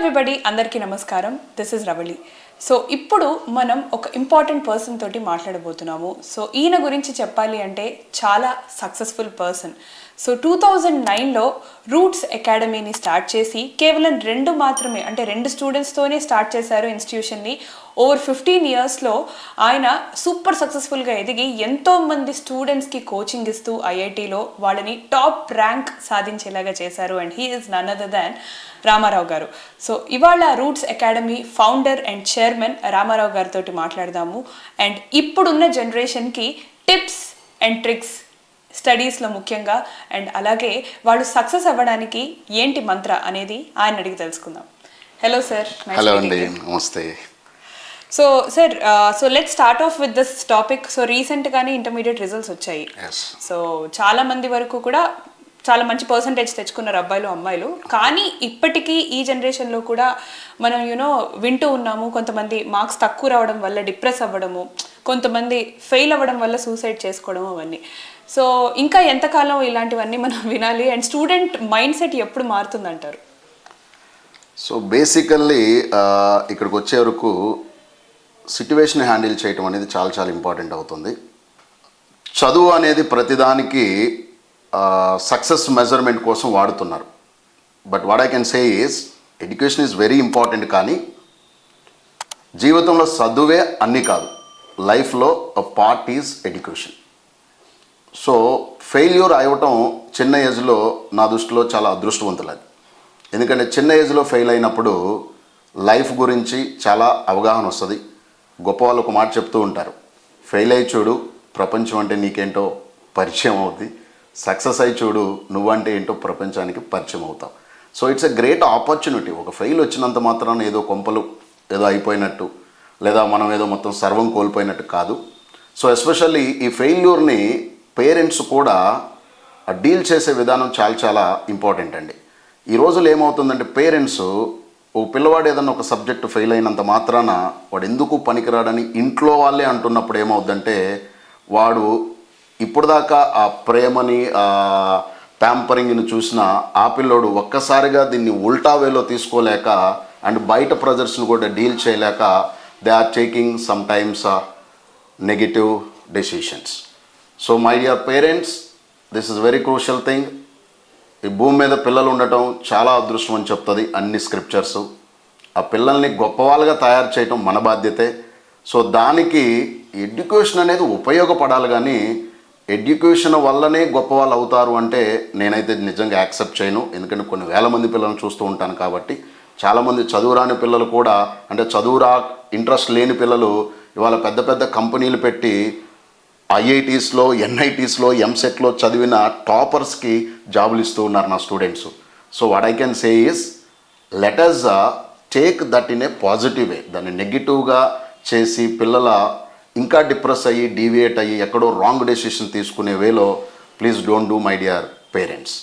Everybody, అందరికీ నమస్కారం. This is Ravali. So ఇప్పుడు మనం ఒక ఇంపార్టెంట్ పర్సన్ తోటి మాట్లాడబోతున్నాము. సో ఈయన గురించి చెప్పాలి అంటే చాలా సక్సెస్ఫుల్ పర్సన్. సో 2009లో రూట్స్ అకాడమీని స్టార్ట్ చేసి కేవలం రెండు స్టూడెంట్స్తోనే స్టార్ట్ చేశారు ఇన్స్టిట్యూషన్ని. ఓవర్ 15 yearsలో ఆయన సూపర్ సక్సెస్ఫుల్గా ఎదిగి ఎంతోమంది స్టూడెంట్స్కి కోచింగ్ ఇస్తూ ఐఐటీలో వాళ్ళని టాప్ ర్యాంక్ సాధించేలాగా చేశారు. And he is none other than Ramarao గారు. సో ఇవాళ Roots Academy founder and chairman Ramarao గారితో మాట్లాడదాము. అండ్ ఇప్పుడున్న జనరేషన్కి టిప్స్ అండ్ ట్రిక్స్ స్టడీస్లో ముఖ్యంగా, అండ్ అలాగే వాళ్ళు సక్సెస్ అవ్వడానికి ఏంటి మంత్ర అనేది ఆయన అడిగి తెలుసుకుందాం. Hello sir. హలో అండి, నమస్తే. So sir, let's start of with this topic. So రీసెంట్గానే ఇంటర్మీడియట్ రిజల్ట్స్ వచ్చాయి. సో చాలా మంది వరకు కూడా చాలా మంచి పర్సంటేజ్ తెచ్చుకున్నారు అబ్బాయిలు అమ్మాయిలు. కానీ ఇప్పటికీ ఈ జనరేషన్లో కూడా మనం వింటూ ఉన్నాము, కొంతమంది మార్క్స్ తక్కువ రావడం వల్ల డిప్రెస్ అవ్వడము, కొంతమంది ఫెయిల్ అవ్వడం వల్ల సూసైడ్ చేసుకోవడం, అవన్నీ. సో ఇంకా ఎంతకాలం ఇలాంటివన్నీ మనం వినాలి? అండ్ స్టూడెంట్ మైండ్ సెట్ ఎప్పుడు మారుతుందంటారు? సో బేసికల్లీ ఇక్కడికి వచ్చే వరకు సిట్యువేషన్ హ్యాండిల్ చేయటం అనేది చాలా చాలా ఇంపార్టెంట్ అవుతుంది. చదువు అనేది ప్రతిదానికి సక్సెస్ మెజర్మెంట్ కోసం వాడుతున్నారు. But what I can say is education is very important. కానీ జీవితంలో చదువే అన్నీ కాదు. లైఫ్లో part is education. So failure అవ్వటం చిన్న ఏజ్లో నా దృష్టిలో చాలా అదృష్టవంతులది. ఎందుకంటే చిన్న ఏజ్లో ఫెయిల్ అయినప్పుడు లైఫ్ గురించి చాలా అవగాహన వస్తుంది. గొప్ప వాళ్ళు ఒక మాట చెప్తూ ఉంటారు, ఫెయిల్ అయి చూడు ప్రపంచం అంటే నీకేంటో పరిచయం అవుద్ది, సక్సెస్ అయి చూడు నువ్వంటే ఏంటో ప్రపంచానికి పరిచయం అవుతావు. So it's a great opportunity. ఒక ఫెయిల్ వచ్చినంత మాత్రాన ఏదో కొంపలు ఏదో అయిపోయినట్టు, లేదా మనం ఏదో మొత్తం సర్వం కోల్పోయినట్టు కాదు. సో ఎస్పెషల్లీ ఈ ఫెయిల్యూర్ని పేరెంట్స్ కూడా డీల్ చేసే విధానం చాలా చాలా ఇంపార్టెంట్ అండి. ఈ రోజుల్లో ఏమవుతుందంటే పేరెంట్స్ ఓ పిల్లవాడు ఏదన్నా ఒక సబ్జెక్టు ఫెయిల్ అయినంత మాత్రాన వాడు ఎందుకు పనికిరాడని ఇంట్లో వాళ్ళే అంటున్నప్పుడు ఏమవుద్దంటే వాడు ఇప్పుడు దాకా ఆ ప్రేమని ప్యాంపరింగ్ని చూసిన ఆ పిల్లోడు ఒక్కసారిగా దీన్ని ఉల్టా వేలో తీసుకోలేక అండ్ బయట ప్రెజర్స్ని కూడా డీల్ చేయలేక they are taking some times negative decisions. So my dear parents, this is very crucial thing. ఈ భూమి మీద పిల్లలు ఉండటం చాలా అదృష్టం అని చెప్తుంది అన్ని స్క్రిప్చర్స్. ఆ పిల్లల్ని గొప్పవాళ్ళుగా తయారు చేయటం మన బాధ్యతే. సో దానికి ఎడ్యుకేషన్ అనేది ఉపయోగపడాలి. కానీ ఎడ్యుకేషన్ వల్లనే గొప్పవాళ్ళు అవుతారు అంటే నేనైతే నిజంగా యాక్సెప్ట్ చేయను. ఎందుకంటే కొన్ని వేల మంది పిల్లలను చూస్తూ ఉంటాను కాబట్టి. చాలామంది చదువురాని పిల్లలు కూడా, అంటే చదువురా ఇంట్రెస్ట్ లేని పిల్లలు ఇవాళ పెద్ద పెద్ద కంపెనీలు పెట్టి ఐఐటీస్లో, ఎన్ఐటీస్లో, ఎంసెట్లో చదివిన టాపర్స్కి జాబులు ఇస్తూ ఉన్నారు నా students. So what I can say is let us take that in a positive way. దాన్ని నెగిటివ్గా చేసి పిల్లల ఇంకా డిప్రెస్ అయ్యి డీవియేట్ అయ్యి ఎక్కడో రాంగ్ డెసిషన్ తీసుకునే వేలో please don't do my dear parents.